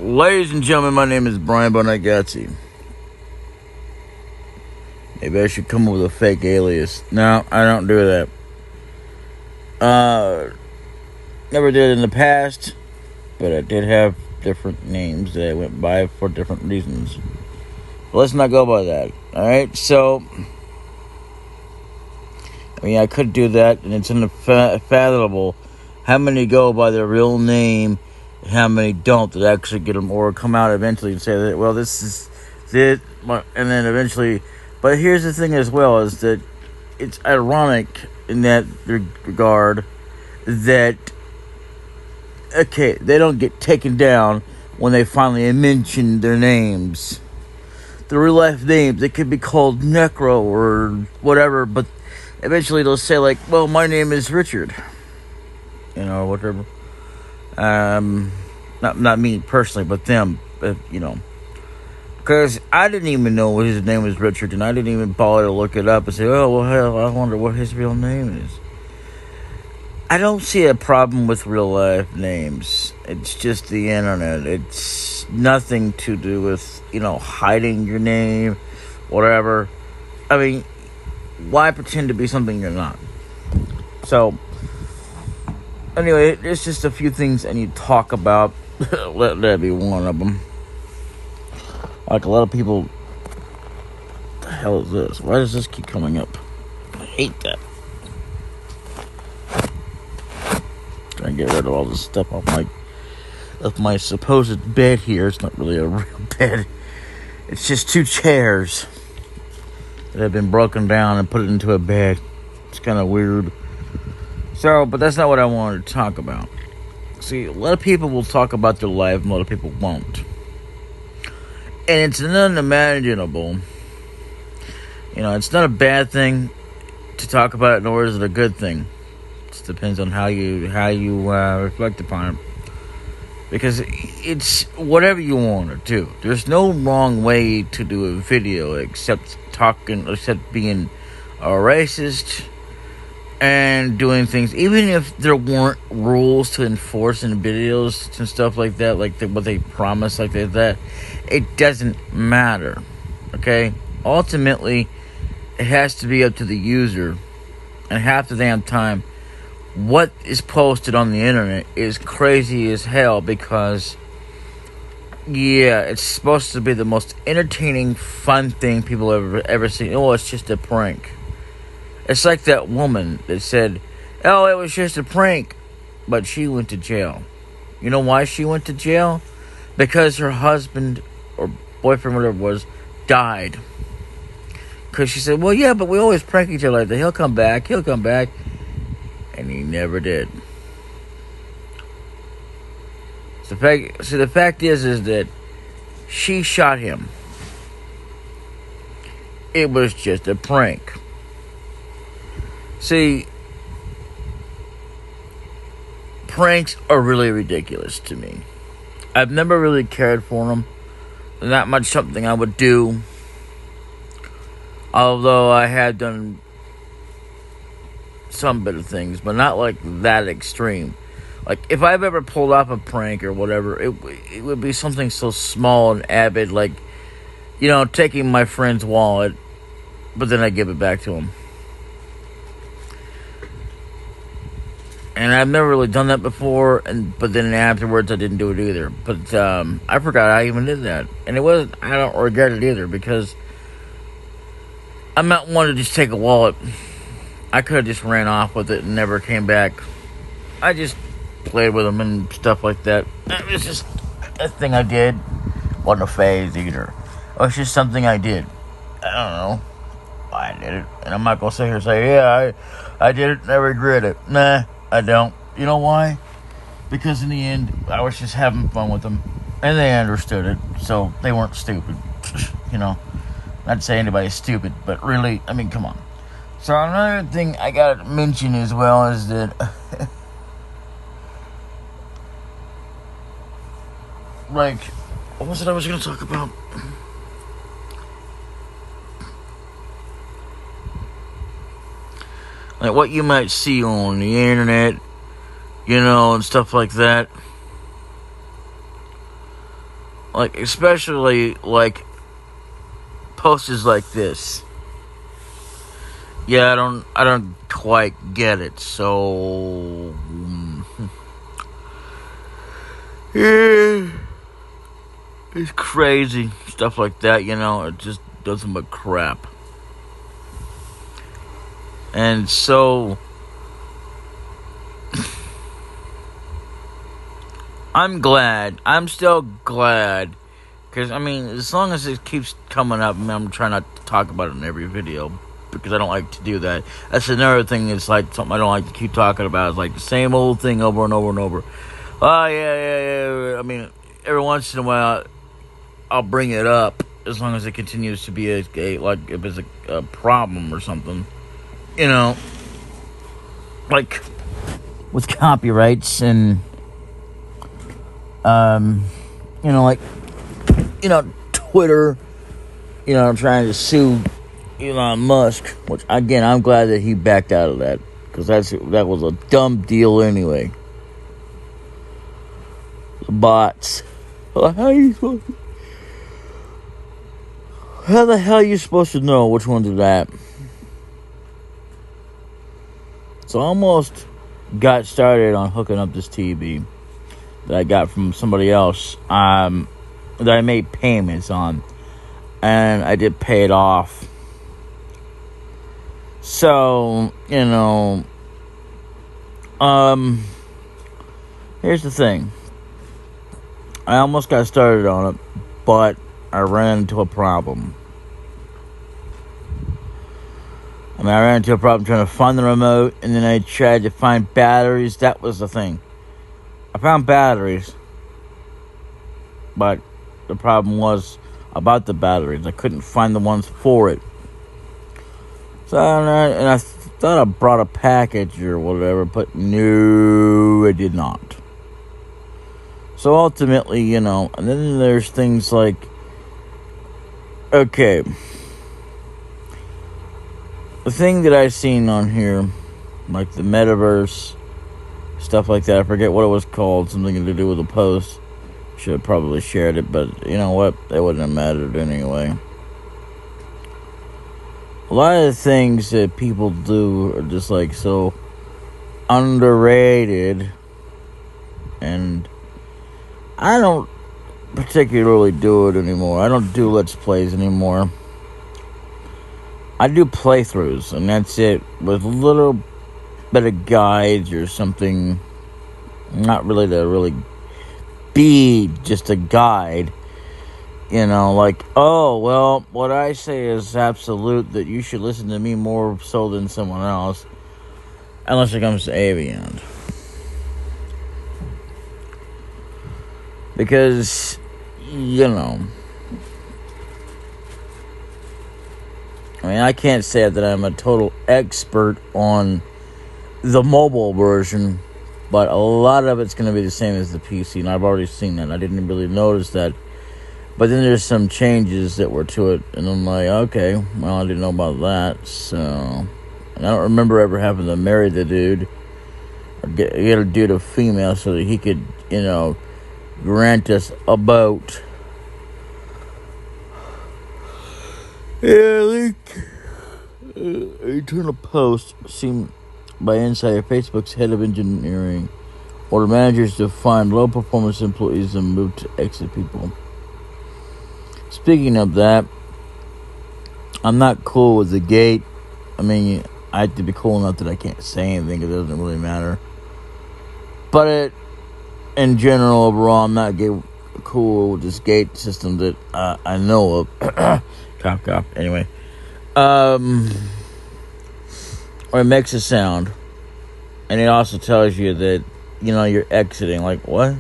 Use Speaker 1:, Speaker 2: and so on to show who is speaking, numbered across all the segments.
Speaker 1: Ladies and gentlemen, my name is Brian Bonagazzi. Maybe I should come up with a fake alias. No, I don't do that. Never did in the past, but I did have different names that I went by for different reasons. But let's not go by that. Alright, so I could do that, and it's unfathomable how many go by their real name, how many don't that actually get them, or come out eventually and say that, well, this is it, and then eventually. But here's the thing as well, is that it's ironic in that regard that, okay, they don't get taken down when they finally mention their names. The real life names, they could be called Necro or whatever, but eventually they'll say, like, well, my name is Richard. Whatever. Not me personally, but them, Because I didn't even know his name was Richard, and I didn't even bother to look it up and say, oh, well, hell, I wonder what his real name is. I don't see a problem with real life names. It's just the internet. It's nothing to do with, hiding your name, whatever. I mean, why pretend to be something you're not? So, anyway, it's just a few things I need to talk about. Let that be one of them. Like a lot of people, what the hell is this? Why does this keep coming up? I hate that. Trying to get rid of all this stuff off my supposed bed here. It's not really a real bed. It's just two chairs that have been broken down and put it into a bed. It's kind of weird. So, but that's not what I wanted to talk about. See, a lot of people will talk about their life, and a lot of people won't. And it's unimaginable. It's not a bad thing to talk about it, nor is it a good thing. It just depends on how you reflect upon it. Because it's whatever you want to do. There's no wrong way to do a video except being a racist and doing things, even if there weren't rules to enforce in videos and stuff like that, what they promise, like that, it doesn't matter, okay? Ultimately, it has to be up to the user, and half the damn time, what is posted on the internet is crazy as hell, because, yeah, it's supposed to be the most entertaining, fun thing people ever seen. Oh, it's just a prank. It's like that woman that said, oh, it was just a prank, but she went to jail. You know why she went to jail? Because her husband or boyfriend, whatever it was, died. Because she said, well, yeah, but we always prank each other like that. He'll come back. And he never did. So the fact is that she shot him. It was just a prank. See, pranks are really ridiculous to me. I've never really cared for them. They're not much something I would do. Although I have done some bit of things, but not like that extreme. Like, if I've ever pulled off a prank or whatever, it would be something so small and avid, like, taking my friend's wallet, but then I give it back to him. And I've never really done that before, but then afterwards I didn't do it either. But I forgot I even did that. And I don't regret it either, because I'm not one to just take a wallet. I could have just ran off with it and never came back. I just played with them and stuff like that. It was just a thing I did. Wasn't a phase either. It was just something I did. I don't know why I did it. And I'm not going to sit here and say, yeah, I did it and I regret it. Nah, I don't. You know why? Because in the end, I was just having fun with them. And they understood it. So they weren't stupid. Not to say anybody's stupid, but really, I mean, come on. So another thing I gotta mention as well is that what was it I was gonna talk about? Like what you might see on the internet, and stuff like that. Like, especially, like, posts like this. Yeah, I don't quite get it, so... Yeah, it's crazy. Stuff like that, you know, it just doesn't but crap. And so... I'm still glad, because, I mean, as long as it keeps coming up, I'm trying not to talk about it in every video, because I don't like to do that. That's another thing, it's like something I don't like to keep talking about. It's like the same old thing over and over and over. Oh, yeah. I mean, every once in a while, I'll bring it up, as long as it continues to be like, if it's a problem or something. You know, like, with copyrights and... you know, like, you know, Twitter, you know, trying to sue Elon Musk, which, again, I'm glad that he backed out of that, because that was a dumb deal anyway. The bots. Well, how the hell are you supposed to know which ones are that? So I almost got started on hooking up this TV that I got from somebody else, that I made payments on, and I did pay it off. So, you know, here's the thing. I almost got started on it, but I ran into a problem. I ran into a problem trying to find the remote, and then I tried to find batteries. That was the thing. I found batteries, but the problem was about the batteries. I couldn't find the ones for it. So, and I thought I brought a package or whatever, but no, I did not. So ultimately, you know, and then there's things like, okay, the thing that I've seen on here, like the metaverse, stuff like that. I forget what it was called. Something to do with a post. Should have probably shared it, but you know what? It wouldn't have mattered anyway. A lot of the things that people do are just like so underrated, and I don't particularly do it anymore. I don't do Let's Plays anymore. I do playthroughs, and that's it, with a little bit of guides or something. Not really to really be just a guide, you know, like, oh, well, what I say is absolute, that you should listen to me more so than someone else, unless it comes to Aviant. Because, you know, I mean, I can't say that I'm a total expert on the mobile version, but a lot of it's going to be the same as the PC, and I've already seen that. I didn't really notice that. But then there's some changes that were to it, and I'm like, okay, well, I didn't know about that, so... And I don't remember ever having to marry the dude, or get a dude a female so that he could, you know, grant us a boat. Yeah, like, Eternal Post seen by Insider, Facebook's head of engineering order managers to find low-performance employees and move to exit people. Speaking of that, I'm not cool with the gate. I mean, I have to be cool enough that I can't say anything. It doesn't really matter. But in general, overall, I'm not cool with this gate system that I know of. Cop. Anyway. Or it makes a sound. And it also tells you that, you know, you're exiting. Like, what?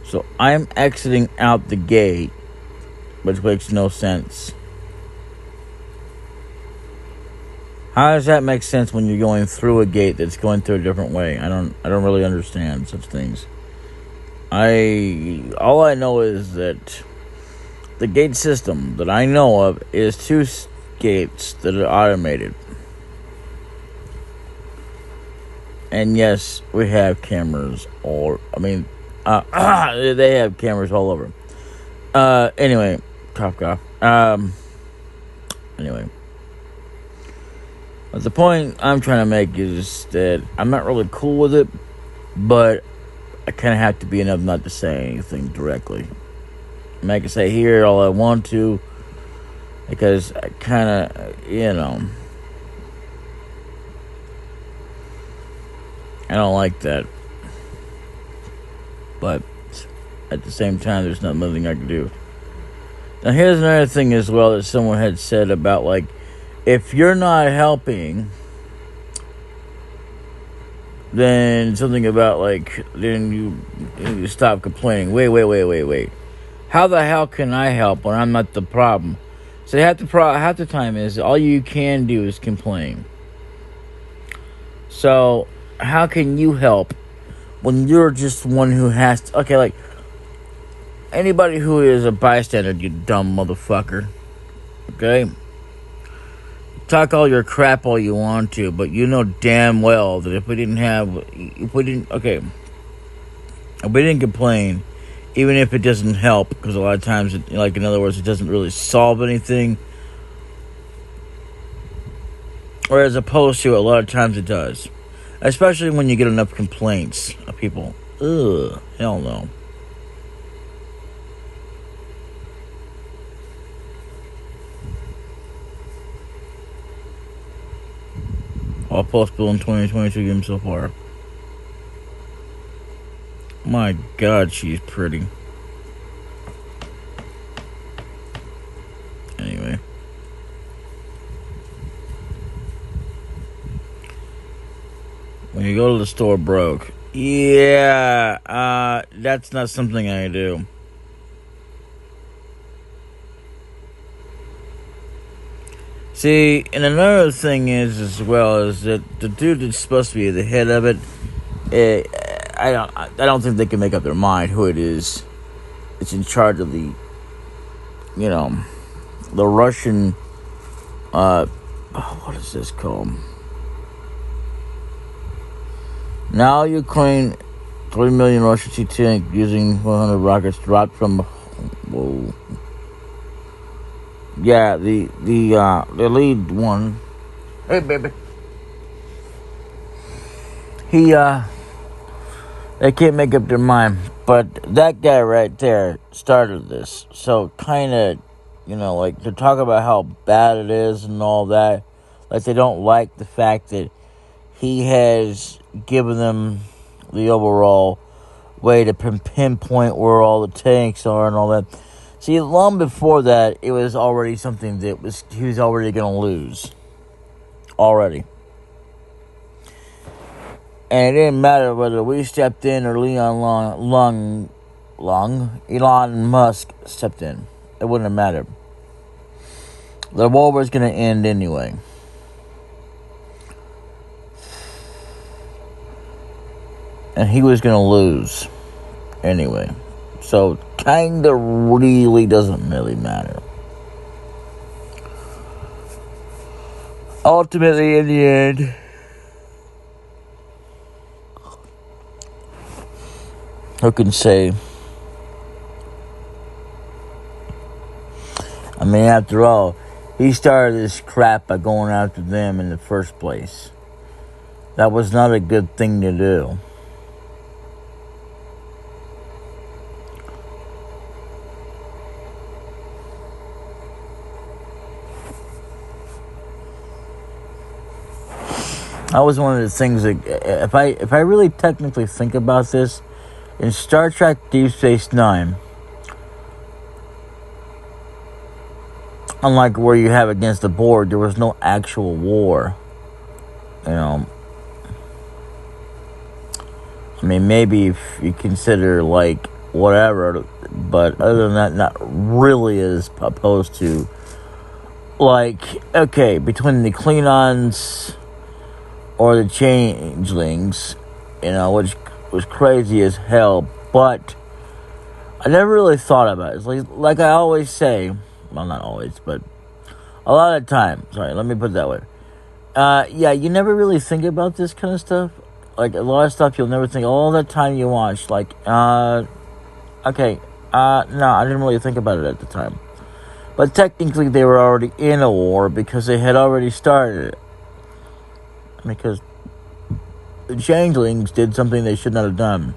Speaker 1: So I'm exiting out the gate, which makes no sense. How does that make sense when you're going through a gate that's going through a different way? I don't really understand such things. All I know is that the gate system that I know of is 2 gates that are automated. And yes, we have cameras they have cameras all over. Anyway, Top Golf. Anyway. But the point I'm trying to make is that I'm not really cool with it, but I kind of have to be enough not to say anything directly. I mean, I can say here all I want to, because I kind of, I don't like that. But at the same time, there's nothing I can do. Now, here's another thing as well that someone had said about, like, if you're not helping, then something about, like, then you stop complaining. Wait. How the hell can I help when I'm not the problem? So half the time is all you can do is complain. So how can you help when you're just one who has to... Okay, like, anybody who is a bystander, you dumb motherfucker. Okay? Talk all your crap all you want to, but you know damn well that if we didn't complain, even if it doesn't help, because a lot of times, in other words, it doesn't really solve anything, or as opposed to a lot of times it does, especially when you get enough complaints of people. Ugh, hell no. All possible in 2022 games so far. My God, she's pretty. Anyway. When you go to the store broke. Yeah, that's not something I do. See, and another thing is as well is that the dude that's supposed to be the head of it, I don't think they can make up their mind who it is. It's in charge of the Russian, what is this called? Now Ukraine, 3 million Russian T-tank using 100 rockets dropped from. Whoa. Yeah, the lead one. Hey, baby. They can't make up their mind, but that guy right there started this. So kind of, like, to talk about how bad it is and all that, like they don't like the fact that he has given them the overall way to pinpoint where all the tanks are and all that. See, long before that, it was already something that he was already going to lose. Already. And it didn't matter whether we stepped in or Elon Musk stepped in. It wouldn't have mattered. The war was going to end anyway. And he was going to lose anyway. So, kind of really doesn't really matter. Ultimately, in the end, who can say? I mean, after all, he started this crap by going after them in the first place. That was not a good thing to do. That was one of the things that, if I really technically think about this, in Star Trek Deep Space Nine, unlike where you have against the Borg, there was no actual war. I mean, maybe if you consider, like, whatever, but other than that, not really as opposed to, like, okay, between the Klingons or the Changelings, which was crazy as hell, but I never really thought about it. It's like I always say, well, not always, but a lot of time, sorry, let me put it that way. Yeah, you never really think about this kind of stuff like a lot of stuff you'll never think all that time you watched. Like, okay, no, I didn't really think about it at the time. But technically, they were already in a war because they had already started it. Because the changelings did something they should not have done.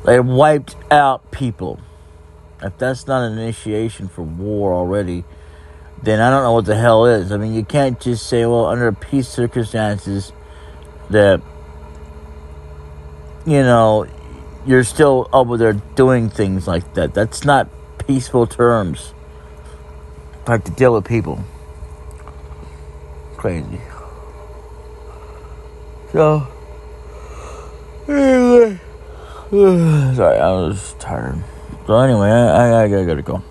Speaker 1: They wiped out people. If that's not an initiation for war already, then I don't know what the hell is. I mean, you can't just say, well, under peace circumstances, that, you know, you're still over there doing things like that. That's not peaceful terms. Like to deal with people. Crazy. So, anyway, sorry, I was tired. So anyway, I gotta go.